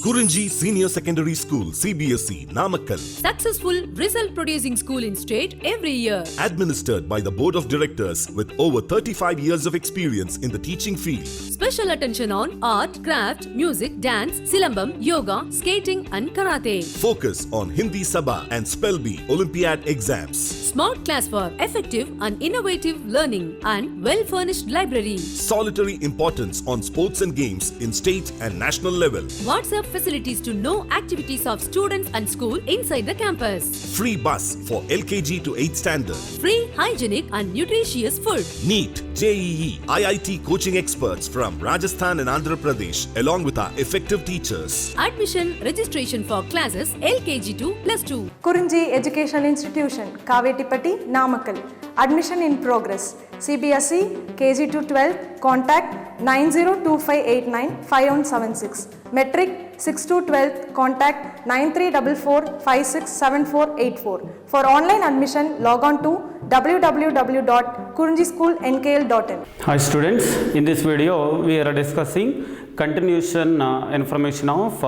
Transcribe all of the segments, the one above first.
Kurinji Senior Secondary School, CBSE, Namakkal. Successful result producing school in state every year. Administered by the Board of Directors with over 35 years of experience in the teaching field. Special attention on art, craft, music, dance, silambam, yoga, skating and karate. Focus on Hindi Sabha and Spell Bee Olympiad exams. Smart class for effective and innovative learning and well-furnished library. Solitary importance on sports and games in state and national level. WhatsApp facilities to know activities of students and school inside the campus. Free bus for LKG to 8th standard. Free, hygienic and nutritious food. NEET, JEE, IIT coaching experts from Rajasthan and Andhra Pradesh along with our effective teachers. Admission registration for classes LKG to +2. Kurinji Education Institution, Kavetipatti, Namakkal. Admission in progress. CBSE, KG to 12, contact 9025895176. Metric 6 to 12, contact 9344567484. For online admission, log on to www.kurinjischoolnkl.in. Hi students, in this video we are discussing continuation information of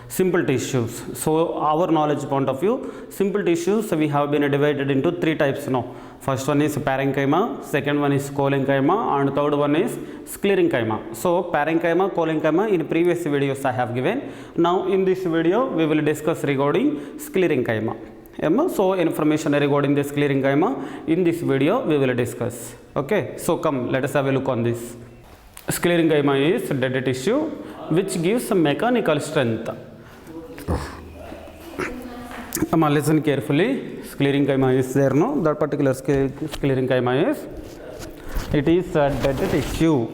simple tissues. So our knowledge point of view, simple tissues we have been divided into three types now. First one is parenchyma, second one is collenchyma and third one is sclerenchyma. So parenchyma, collenchyma in previous videos I have given. Now in this video we will discuss regarding sclerenchyma. So information regarding the sclerenchyma in this video we will discuss. Okay, so come let us have a look on this. Sclerenchyma is dead tissue which gives mechanical strength. Listen carefully. Sclerenchyma is there, no? That particular sclerenchyma is, it is a dead tissue.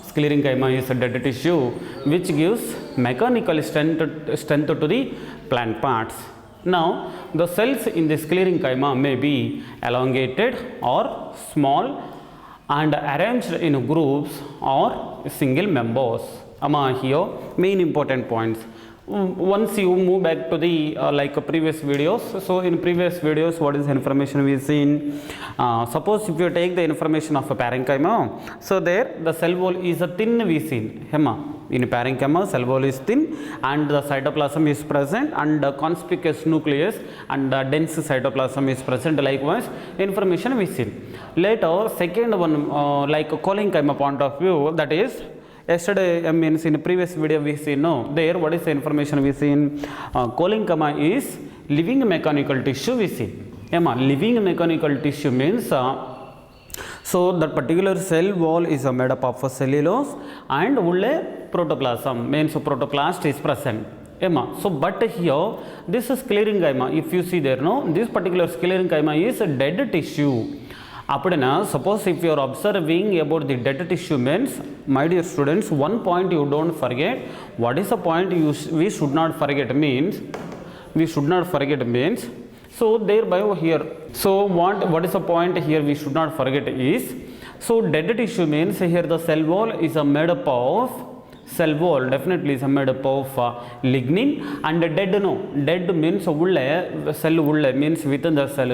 Sclerenchyma is a dead tissue which gives mechanical strength to the plant parts. Now, the cells in the sclerenchyma may be elongated or small and arranged in groups or single members. Here, main important points. Once you move back to the previous videos, so in previous videos what is the information we seen? Suppose if you take the information of a parenchyma, so there the cell wall is a thin we seen. In parenchyma cell wall is thin and the cytoplasm is present and the conspicuous nucleus and the dense cytoplasm is present. Likewise information we seen. Later second one like collenchyma point of view, that is yesterday means in the previous video we see there what is the information we see in collenchyma is living mechanical tissue we see. Living mechanical tissue means so that particular cell wall is made up of cellulose and protoplasm means protoplast is present. So but here this is sclerenchyma, if you see there, this particular sclerenchyma is a dead tissue. Suppose if you are observing about the dead tissue means, my dear students, one point you don't forget. What is the point we should not forget means, so thereby here, so what is the point here we should not forget is, so dead tissue means here the cell wall is made up of, cell wall definitely is made up of lignin and dead means cell means within the cell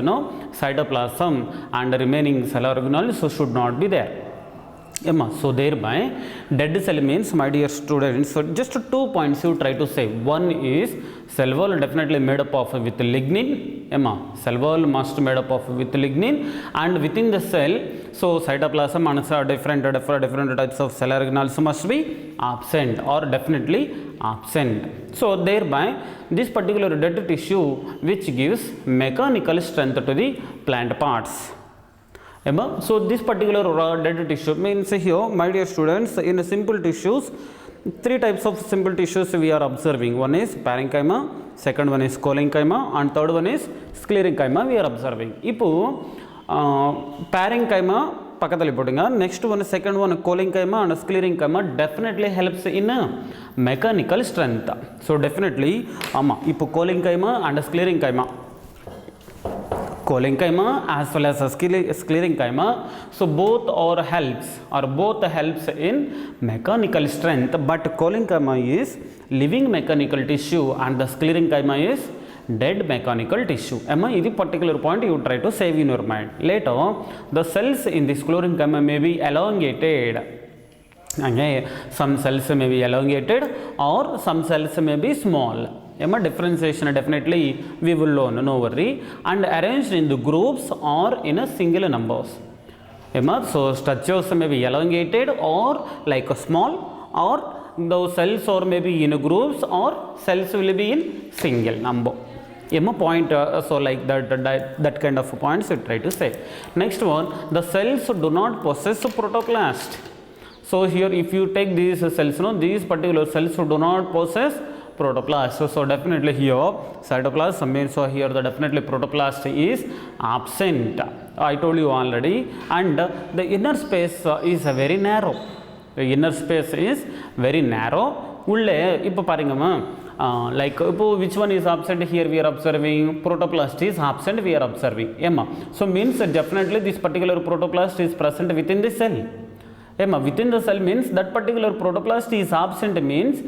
cytoplasm and the remaining cell organelles should not be there. So thereby dead cell means, my dear students, so just 2 points you try to say. One is cell wall definitely made up of with lignin. Cell wall must made up of with lignin and within the cell, so cytoplasm and different types of cell organelles must be absent or definitely absent. So thereby this particular dead tissue which gives mechanical strength to the plant parts. So this particular dead tissue means here, my dear students, in simple tissues, three types of simple tissues we are observing. One is parenchyma, second one is collenchyma and third one is sclerenchyma we are observing. Now parenchyma next one, second one collenchyma and sclerenchyma definitely helps in mechanical strength. So definitely collenchyma and sclerenchyma as well as sclerenchyma, so both helps in mechanical strength, but collenchyma is living mechanical tissue and the sclerenchyma is dead mechanical tissue. This particular point you try to save in your mind. Later the cells in this sclerenchyma may be elongated Okay, some cells may be elongated or some cells may be small. Differentiation definitely we will learn, no worry. And arranged in the groups or in a single numbers. So structures may be elongated or like a small, or those cells or maybe in groups or cells will be in single number. Point, so like that kind of points you try to say. Next one, the cells do not possess protoplast. So here if you take these cells, these particular cells do not possess protoplast. So definitely here cytoplasm means, so here the definitely protoplast is absent. I told you already. And the inner space is very narrow. The inner space is very narrow. Ipo paringama, like which one is absent here we are observing, protoplast is absent we are observing. So means definitely this particular protoplast is present within the cell. Within the cell means that particular protoplast is absent means,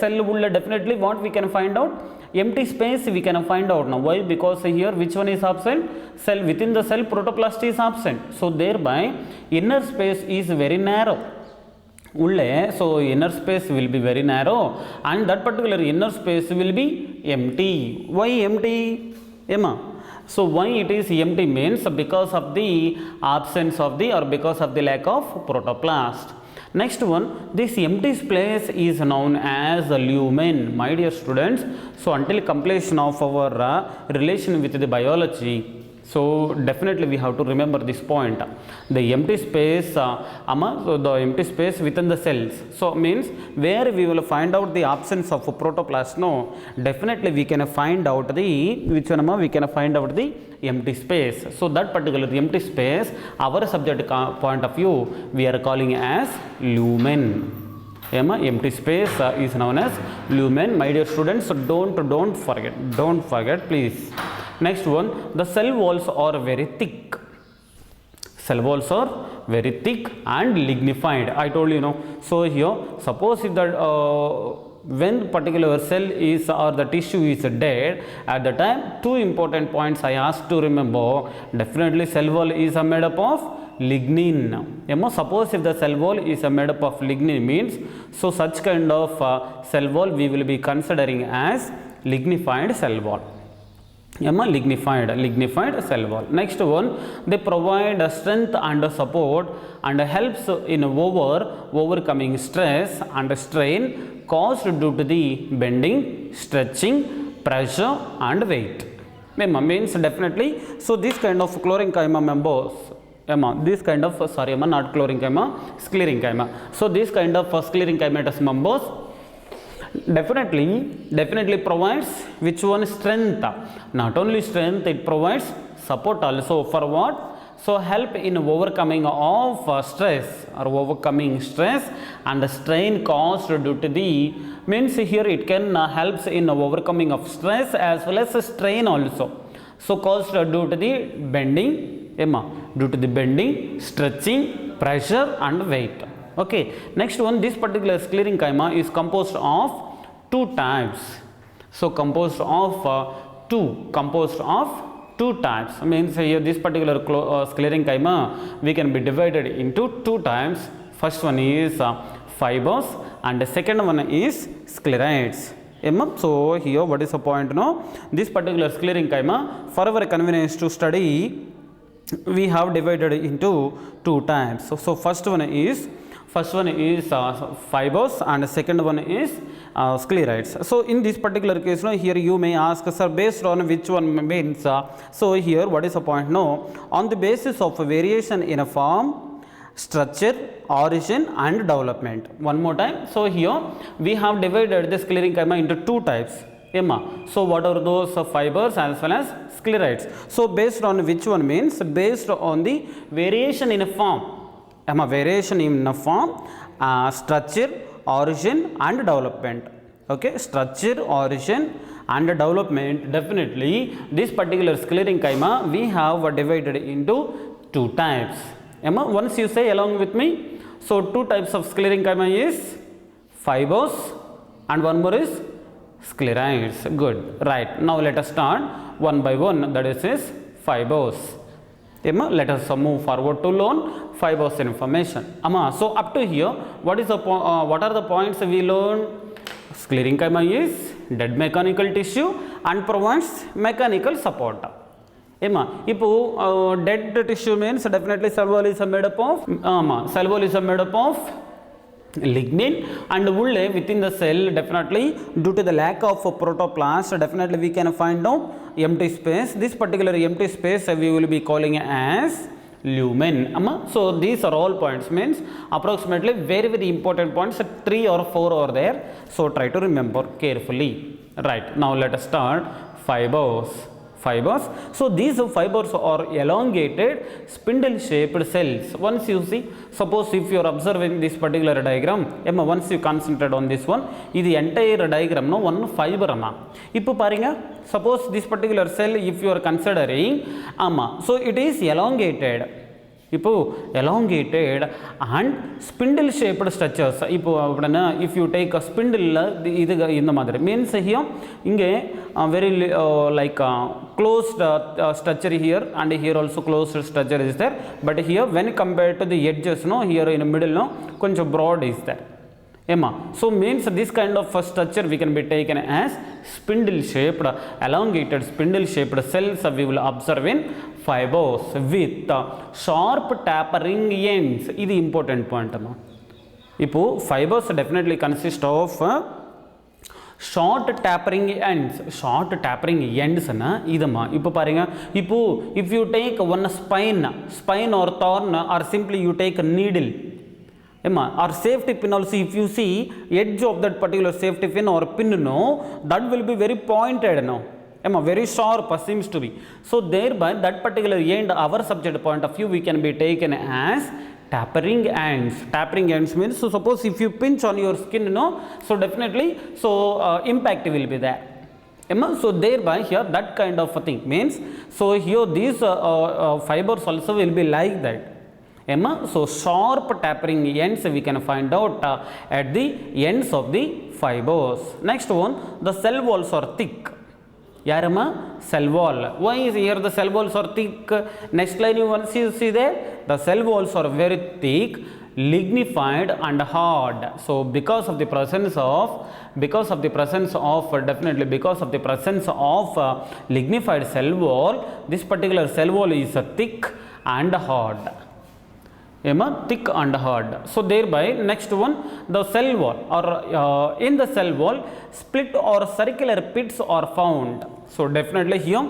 cell definitely what we can find out, empty space we can find out now. Why? Because here which one is absent, cell, within the cell protoplast is absent. So thereby inner space is very narrow. So inner space will be very narrow and that particular inner space will be empty. Why empty? So why it is empty means because of the absence of the, or because of the lack of protoplast. Next one, this empty space is known as a lumen, my dear students. So until completion of our relation with the biology, so definitely we have to remember this point. The empty space, so the empty space within the cells. So means where we will find out the absence of protoplast. No, definitely we can find out the, which one we can find out the empty space. So that particular empty space, our subject point of view, we are calling as lumen. Empty space is known as lumen, my dear students. So don't forget please. Next one, the cell walls are very thick. Cell walls are very thick and lignified. I told you, So here, suppose if that when particular cell is or the tissue is dead, at the time two important points I asked to remember. Definitely cell wall is made up of lignin. Suppose if the cell wall is made up of lignin means, so such kind of cell wall we will be considering as lignified cell wall. Lignified cell wall. Next one, they provide strength and support and helps in overcoming stress and strain caused due to the bending, stretching, pressure and weight. Means definitely, so this kind of sclerenchyma members, this kind of, not sclerenchyma, sclerenchyma. So this kind of sclerenchymatous members definitely provides which one? Strength. Not only strength, it provides support also. For what? So help in overcoming of stress or overcoming stress and strain caused due to the, means here it can helps in overcoming of stress as well as strain also. So caused due to the bending, due to the bending, stretching, pressure and weight. Okay, next one, this particular sclerenchyma is composed of two types. So composed of two types. Means here this particular sclerenchyma we can be divided into two types. First one is fibers and the second one is sclerites. So here what is the point? This particular sclerenchyma, for our convenience to study, we have divided into two types. So first one is fibers and second one is sclerites. So in this particular case, here you may ask, sir, based on which one means. So here what is the point? On the basis of a variation in a form, structure, origin and development. One more time. So here we have divided the sclerenchyma into two types. So what are those? Fibers as well as sclerites. So based on which one means? Based on the variation in a form. Variation in a form, structure, origin and development. Okay, structure, origin and development. Definitely this particular sclerenchyma we have divided into two types. Once you say along with me, so two types of sclerenchyma is fibers and one more is sclerites. Good, right. Now let us start one by one. That is fibers. Let us move forward to learn fibers information. So up to here, what are the points we learned? Sclerenchyma is dead mechanical tissue and provides mechanical support. Now, dead tissue means definitely cell wall is made up of lignin, and within the cell, definitely due to the lack of protoplast, definitely we can find out empty space. This particular empty space we will be calling as lumen. So these are all points, means approximately very important points, 3 or 4 are there. So try to remember carefully. Right, now let us start fibers. So these fibers are elongated spindle shaped cells. Once you see, suppose if you are observing this particular diagram, once you concentrate on this one, this entire diagram no one fiber ipo paringa, suppose this particular cell if you are considering so it is elongated. Elongated and spindle shaped structures. If you take a spindle, in the mother means here very like closed structure here, and here also closed structure is there, but here when compared to the edges, here in the middle konja broad is there. So means this kind of structure we can be taken as spindle shaped, elongated spindle shaped cells we will observe in fibers with sharp tapering ends. This is the important point. Fibers definitely consist of short tapering ends. If you take one spine or thorn, or simply you take a needle, or safety pin also, if you see edge of that particular safety pin or pin, that will be very pointed, very sharp seems to be. So thereby that particular end, our subject point of view, we can be taken as tapering ends. Tapering ends means, so suppose if you pinch on your skin, so definitely impact will be there. So thereby here that kind of a thing means, so here these fibers also will be like that. So sharp tapering ends we can find out at the ends of the fibers. Next one, the cell walls are thick. Cell wall. Why is here the cell walls are thick? Next line you once you see there, the cell walls are very thick, lignified and hard. So because of the presence of lignified cell wall, this particular cell wall is thick and hard. Thick and hard. So thereby next one, the cell wall, or in the cell wall split or circular pits are found. So definitely here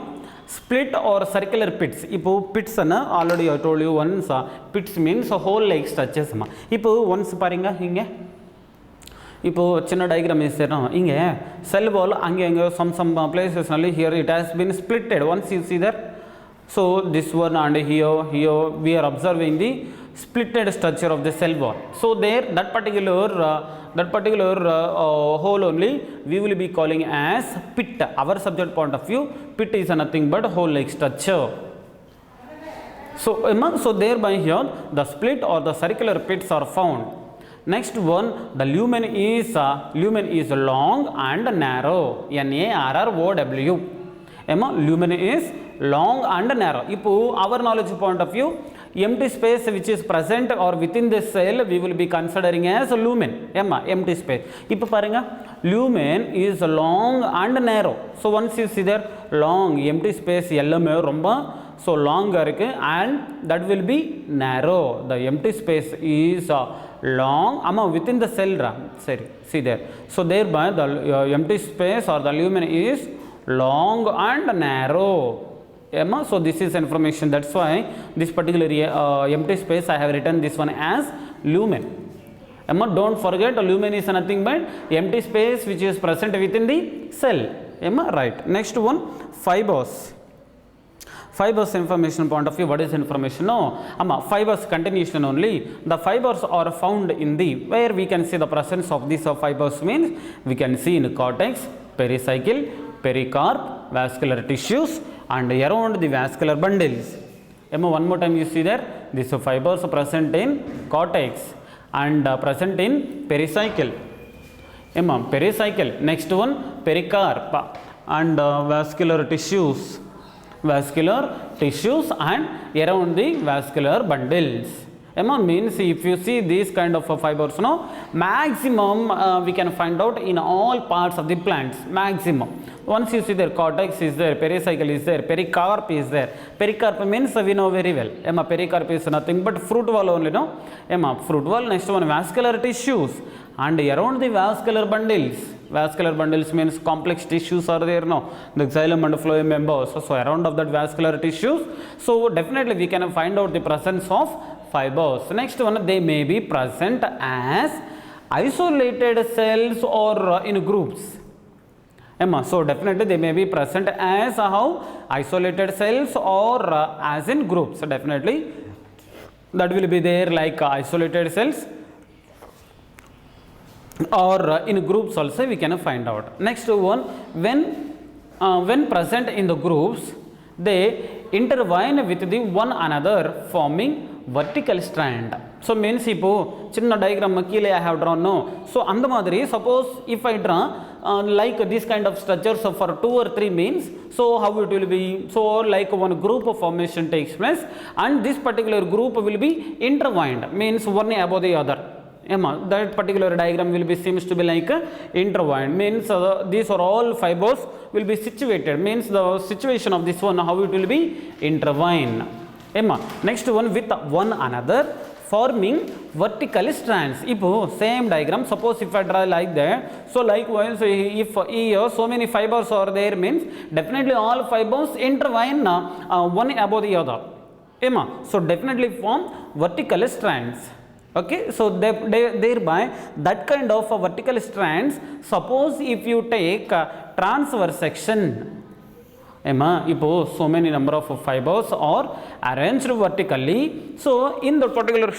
split or circular pits. Pits already I told you once, pits means a hole like structures. Once paringa hinge chinna diagram is there, cell wall some places here it has been splitted. Once you see there, so this one and here we are observing the splitted structure of the cell wall. So there that particular hole only we will be calling as pit. Our subject point of view, pit is nothing but hole like structure. So thereby here the split or the circular pits are found. Next one, the lumen is long and narrow. NARROW. Lumen is long and narrow. Our knowledge point of view, empty space which is present or within this cell we will be considering as lumen. Empty space. Lumen is long and narrow. So once you see there, long empty space so long and that will be narrow. The empty space is long within the cell. See there. So thereby the empty space or the lumen is long and narrow. So this is information, that's why this particular empty space I have written this one as lumen. Don't forget, lumen is nothing but empty space which is present within the cell. Right. Next one, fibers. Fibers information point of view, what is information? Fibers continuation only. The fibers are found in the, where we can see the presence of these fibers means we can see in cortex, pericycle, pericarp, vascular tissues and around the vascular bundles. One more time you see there, these fibers are present in cortex and present in pericycle. Pericycle. Next one, pericarp and vascular tissues. vascular tissues and around the vascular bundles. Means if you see these kind of fibers, no, maximum we can find out in all parts of the plants, maximum. Once you see their cortex is there, pericycle is there, pericarp is there. Pericarp means we know very well. Pericarp is nothing but fruit wall only, no? Fruit wall. Next one, vascular tissues and around the vascular bundles. Vascular bundles means complex tissues are there, no? The xylem and phloem members. So around of that vascular tissues. So definitely we can find out the presence of fibers. Next one, they may be present as isolated cells or in groups. So definitely they may be present as how isolated cells or as in groups. So definitely that will be there like isolated cells or in groups also we can find out. Next one, when present in the groups, they intertwine with the one another forming vertical strand. So means ipo chinna diagram kile I have drawn, no. So and the madri, suppose if I draw like this kind of structures for 2 or 3 means, so how it will be? So like one group of formation takes place and this particular group will be intertwined, means one above the other. That particular diagram will be seems to be like intertwined, means these are all fibers will be situated, means the situation of this one how it will be intertwined. Next one, with one another forming vertical strands. If same diagram, suppose if I draw like that, so likewise if here so many fibers are there means definitely all fibers intertwine one above the other. So definitely form vertical strands. Okay, so thereby that kind of vertical strands, suppose if you take transverse section, if so many number of fibers are arranged vertically, so in the particular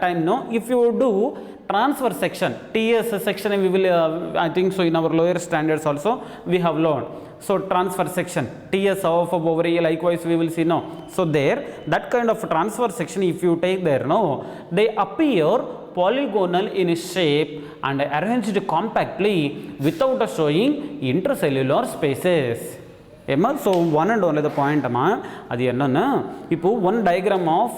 time, no, if you do transverse section, TS section, we will I think so in our lower standards also we have learned. So transverse section, TS of ovary, likewise we will see, no. So there, that kind of transverse section if you take there, no, they appear polygonal in shape and arranged compactly without showing intercellular spaces. So one and only the point இப்போ one diagram of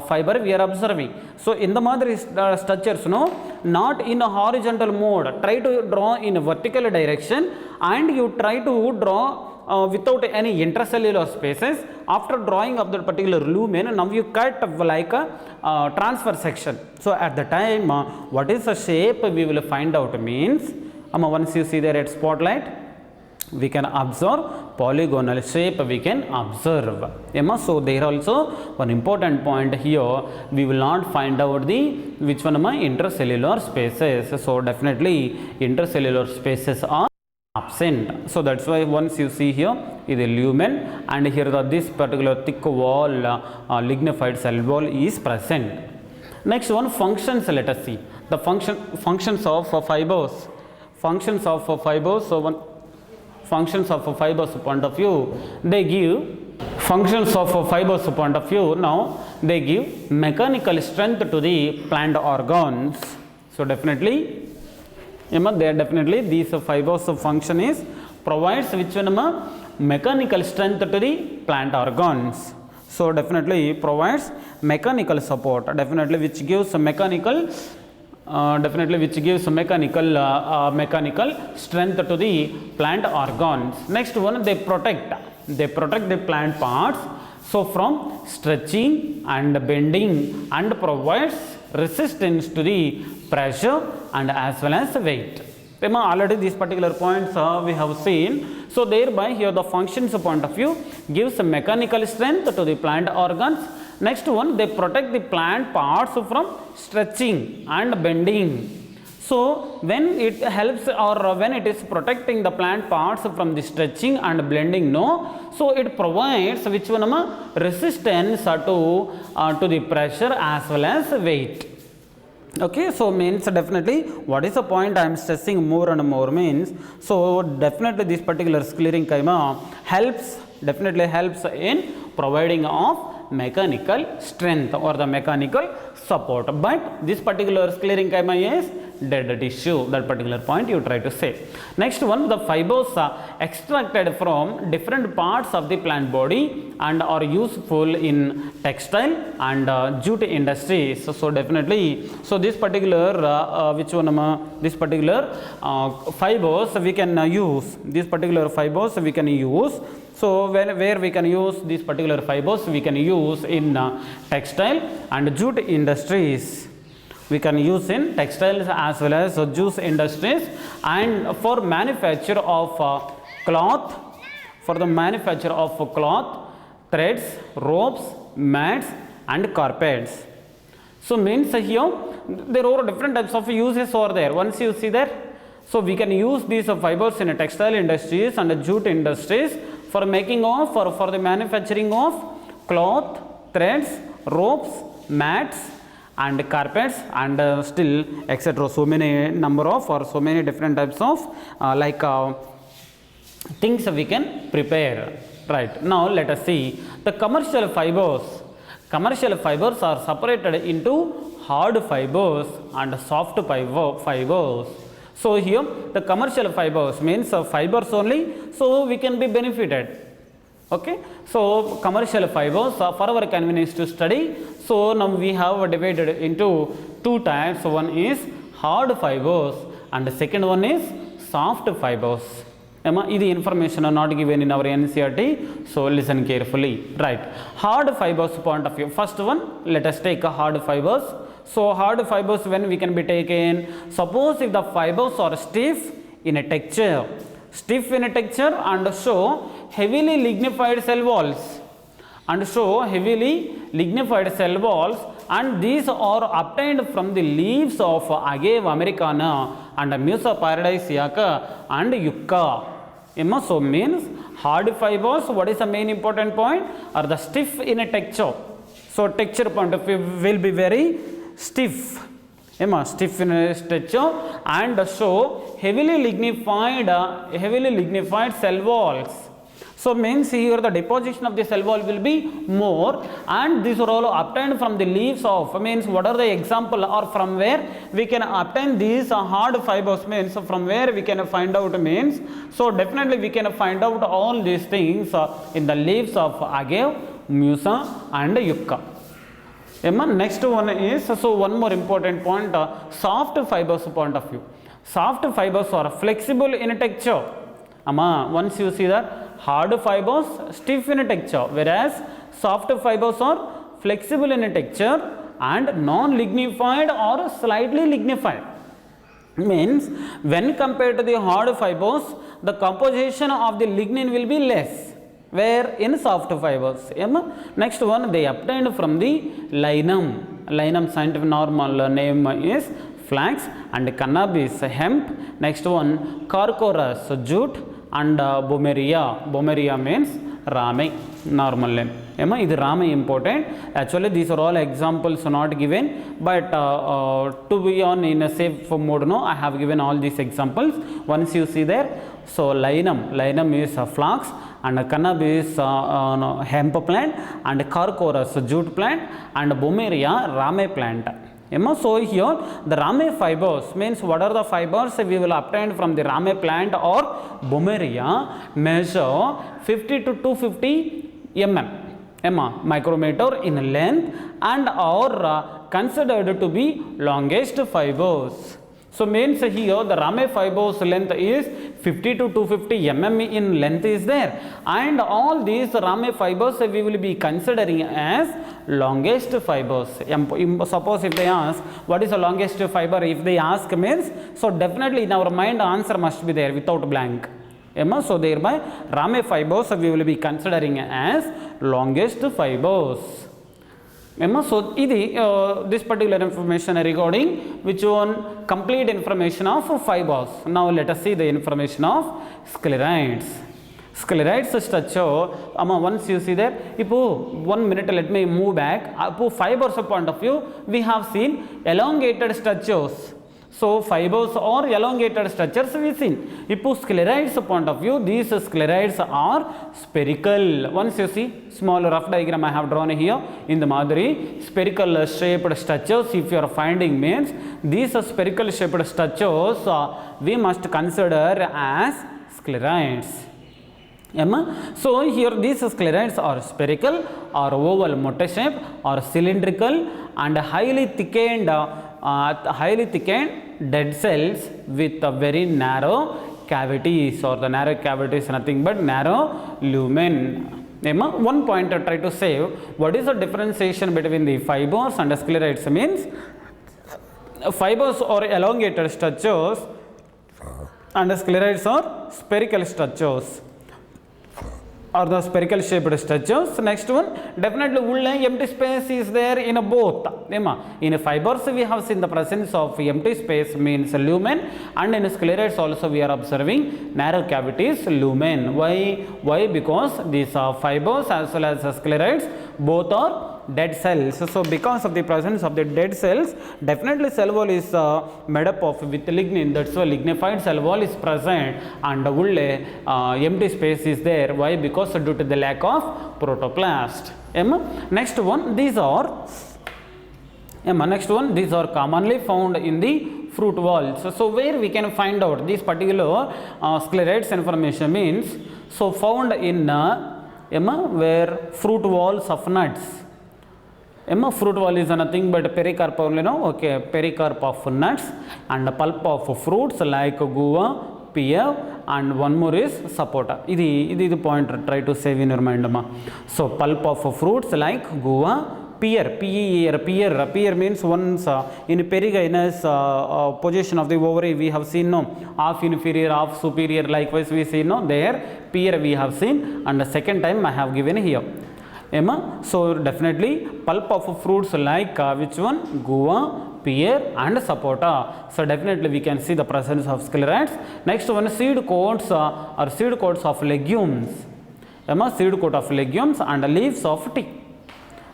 fiber we are observing. So in the mother structures, no, not in a horizontal mode, try to draw in a vertical direction and you try to draw without any intercellular spaces. After drawing of that particular lumen, now you cut like a transverse section. So at the time what is the shape we will find out means, once you see there at spotlight, we can observe polygonal shape we can observe. So there also one important point here, we will not find out the which one intercellular spaces. So definitely intercellular spaces are absent. So that's why once you see here is a lumen and here this particular thick wall lignified cell wall is present. Next one, functions. Let us see the functions of fibers. Functions of fibers. So one functions of fibers point of view, they give functions of fibers point of view. Now they give mechanical strength to the plant organs. So definitely there definitely these fibers function is provides which one mechanical strength to the plant organs. So definitely provides mechanical support, definitely which gives mechanical mechanical strength to the plant organs. Next one, they protect the plant parts, so from stretching and bending, and provides resistance to the pressure and as well as weight. Already these particular points we have seen. So thereby here the functions point of view gives a mechanical strength to the plant organs. Next one, they protect the plant parts from stretching and bending. So when it helps or when it is protecting the plant parts from the stretching and blending, no, so it provides which one resistance to the pressure as well as weight. Okay, so means definitely what is the point I am stressing more and more means, so definitely this particular sclerenchyma definitely helps in providing of mechanical strength or the mechanical support. But this particular sclerenchyma is dead tissue. That particular point you try to say. Next one, the fibers are extracted from different parts of the plant body and are useful in textile and jute industries. So definitely, so this particular this particular fibers we can use. These particular fibers we can use. So where we can use these particular fibers, we can use in textile and jute industries. We can use in textiles as well as juice industries, and for manufacture of cloth, for the manufacture of cloth, threads, ropes, mats and carpets. So means here there are different types of uses over there. Once you see there, so we can use these fibers in textile industries and jute industries for making of or for the manufacturing of cloth, threads, ropes, mats and carpets and still etc. So many number of or so many different types of things we can prepare. Right, now let us see the commercial fibers. Commercial fibers are separated into hard fibers and soft fibers. So here the commercial fibers means fibers only, so we can be benefited. Okay, so commercial fibers for our convenience to study. So now we have divided into two types. One is hard fibers and the second one is soft fibers. This information are not given in our NCERT, so listen carefully. Right, hard fibers point of view. First one, let us take a hard fibers. So hard fibers when we can be taken, suppose if the fibers are stiff in a texture and show heavily lignified cell walls and these are obtained from the leaves of Agave americana and Musa paradisiaca and yucca. So means hard fibers, what is the main important point, are the stiff in a texture. So texture point of view will be very stiff, stiff in a texture and show heavily lignified cell walls. So means here the deposition of the cell wall will be more, and these are all obtained from the leaves of, means what are the example or from where we can obtain these hard fibers, means from where we can find out, means so definitely we can find out all these things in the leaves of agave, musa and yucca. Next one is, so one more important point, soft fibers point of view. Soft fibers are flexible in texture. Once you see that hard fibers stiff in texture, whereas soft fibers are flexible in texture and non-lignified or slightly lignified. Means when compared to the hard fibers, the composition of the lignin will be less, where in soft fibers. Next one, they obtained from the linum. Linum scientific normal name is flax, and cannabis hemp. Next one, Carcorus jute and Bommeria. Bommeria means Rame, normal name. This Rame important. Actually these are all examples not given, but to be on in a safe mode, no, I have given all these examples. Once you see there, so linum is flax, and cannabis hemp plant, and Carcorus jute plant, and Bommeria Rame plant. So here the Rame fibers means what are the fibers we will obtain from the Rame plant or Bommeria, measure 50 to 250 micrometer in length and are considered to be longest fibers. So means here the Rame fibers length is 50 to 250 in length is there, and all these Rame fibers we will be considering as longest fibers. Suppose if they ask what is the longest fiber, if they ask means, so definitely in our mind answer must be there without blank. So thereby Rame fibers we will be considering as longest fibers. So this particular information regarding which one complete information of fibers. Now let us see the information of sclerites. Sclerites structure, once you see there, 1 minute let me move back. Fibers point of view, we have seen elongated structures. So fibers or elongated structures we see. Ipu sclerites point of view, these sclerites are spherical. Once you see small rough diagram I have drawn here in the Madhuri, spherical shaped structures if you are finding means these spherical shaped structures we must consider as sclerites. So here these sclerites are spherical or oval motor shape or cylindrical and highly thickened dead cells with a very narrow cavities, or the narrow cavity is nothing but narrow lumen. One point I try to say, what is the differentiation between the fibers and the sclerites means fibers are elongated structures and the sclerites are spherical structures or the spherical shaped structures. Next one, definitely empty space is there in both. In fibers we have seen the presence of empty space means lumen, and in sclerites also we are observing narrow cavities lumen. Why? Because these are fibers as well as sclerites both are dead cells. So because of the presence of the dead cells, definitely cell wall is made up of with lignin, that's why lignified cell wall is present and empty space is there. Why? Because due to the lack of protoplast. Next one, these are commonly found in the fruit walls. So where we can find out this particular sclerites information means, so found in where fruit walls of nuts. Fruit wall is nothing but pericarp only, no? Okay, pericarp of nuts and pulp of fruits like guava, pear, and one more is sapota. This is the point try to save in your mind. So pulp of fruits like guava, pear, pear means once in perigynous position of the ovary we have seen, no, half inferior, half superior, likewise we see, no, there pear we have seen, and the second time I have given here. So definitely pulp of fruits like which one? Guava, pear and sapota. So definitely we can see the presence of sclerites. Next one, seed coats or seed coats of legumes. Seed coat of legumes and leaves of tea.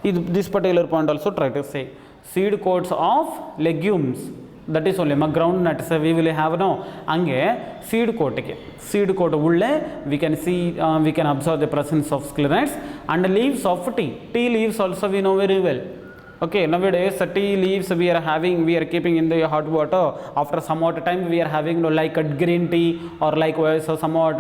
This particular point also try to say seed coats of legumes, that is only ground nuts we will have now. Ange seed coat ulle we can see we can observe the presence of sclerites and leaves of tea leaves also we know very well. Okay, nowadays tea leaves we are keeping in the hot water. After somewhat time we are having like a green tea or likewise somewhat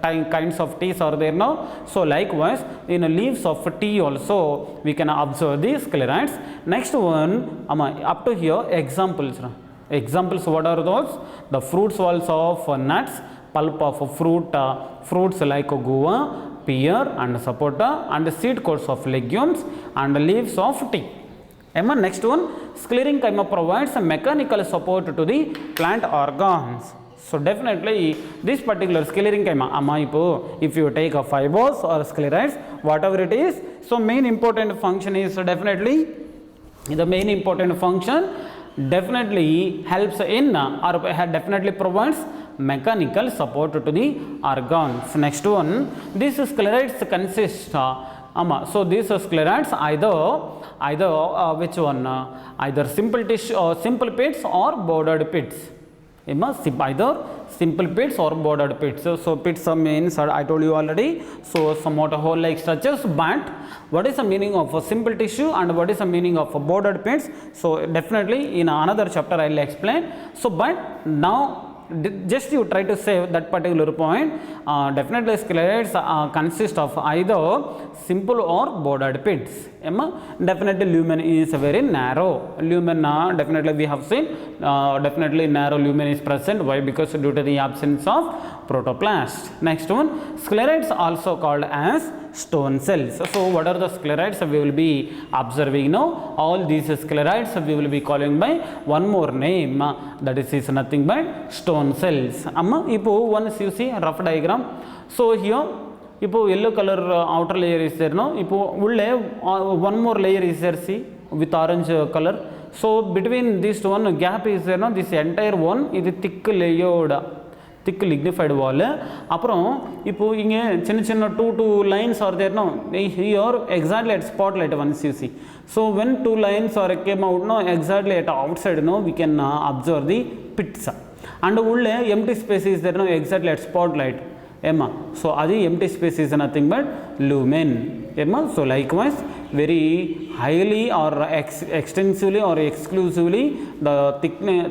kinds of teas are there now. So likewise in leaves of tea also we can observe the sclerites. Next one, up to here examples. What are those? The fruits walls of nuts, pulp of fruits like guava, pear and sapota, and seed coats of legumes and leaves of tea. Next one, sclerenchyma provides a mechanical support to the plant organs. So definitely this particular sclerenchyma, if you take a fibers or sclerites, whatever it is, so main important function is definitely definitely helps in or definitely provides mechanical support to the organs. Next one, these sclerites consist so these sclerites either which one? Either simple tissue or simple pits or bordered pits. Either simple pits or bordered pits. So pits means I told you already, so somewhat hole like structures. But what is the meaning of a simple tissue and what is the meaning of a bordered pits? So definitely in another chapter I will explain. So but now just you try to say that particular point. Definitely sclerites consist of either simple or bordered pits. Definitely lumen is very narrow. Lumen definitely we have seen definitely narrow lumen is present. Why? Because due to the absence of protoplast. Next one, sclerites also called as stone cells. So what are the sclerites we will be observing now? All these sclerites we will be calling by one more name, that is nothing but stone cells. Once you see rough diagram, so here yellow color outer layer is there, no? One more layer is there, see, with orange color. So between this one gap is there, no? This entire one is thick thick lignified wall. அப்புறம் இப்போது இங்கே சின்ன சின்ன two lines are there no here exactly at spot light once you see. So when 2 lines are came out no exactly at outside no we can observe the pits. And உள்ளே empty space is there no exactly at spot light ஏமா. So அது empty space is nothing but lumen ஏமா. So likewise very highly or extensively or exclusively the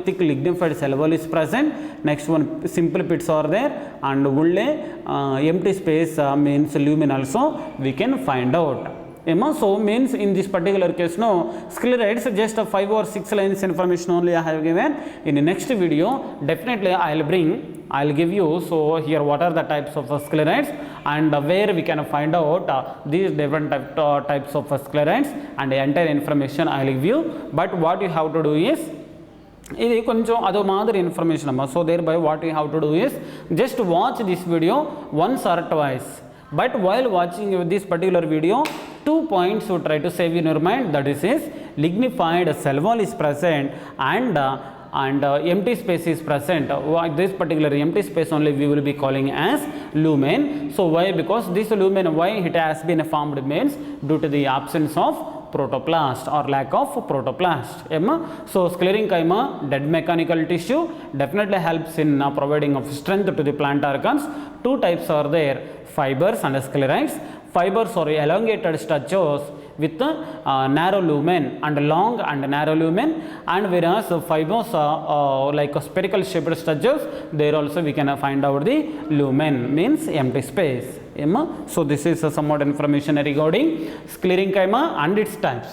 thick lignified cell wall is present. Next one, simple pits are there, and ulle empty space means lumen also we can find out. So means in this particular case no sclerites just 5 or 6 lines information only I have given. In the next video definitely I'll give you. So here what are the types of sclerites and where we can find out these different types of sclerites, and the entire information I'll give you. But what you have to do is ఇది కొంచెం అదో మాదిరి information అమ్మా. So thereby what you have to do is just watch this video once or twice. But while watching this particular video, 2 points you try to save in your mind. That is lignified cell wall is present and empty space is present. This particular empty space only we will be calling as lumen. So why? Because this lumen, why it has been formed means due to the absence of protoplast or lack of protoplast. So sclerenchyma, dead mechanical tissue, definitely helps in providing of strength to the plant organs. 2 types are there, fibers and sclerites. Fibers are elongated structures with narrow lumen and long and narrow lumen, and whereas fibers are like a spherical shaped structures, there also we can find out the lumen means empty space. So this is somewhat information regarding sclerenchyma and its types.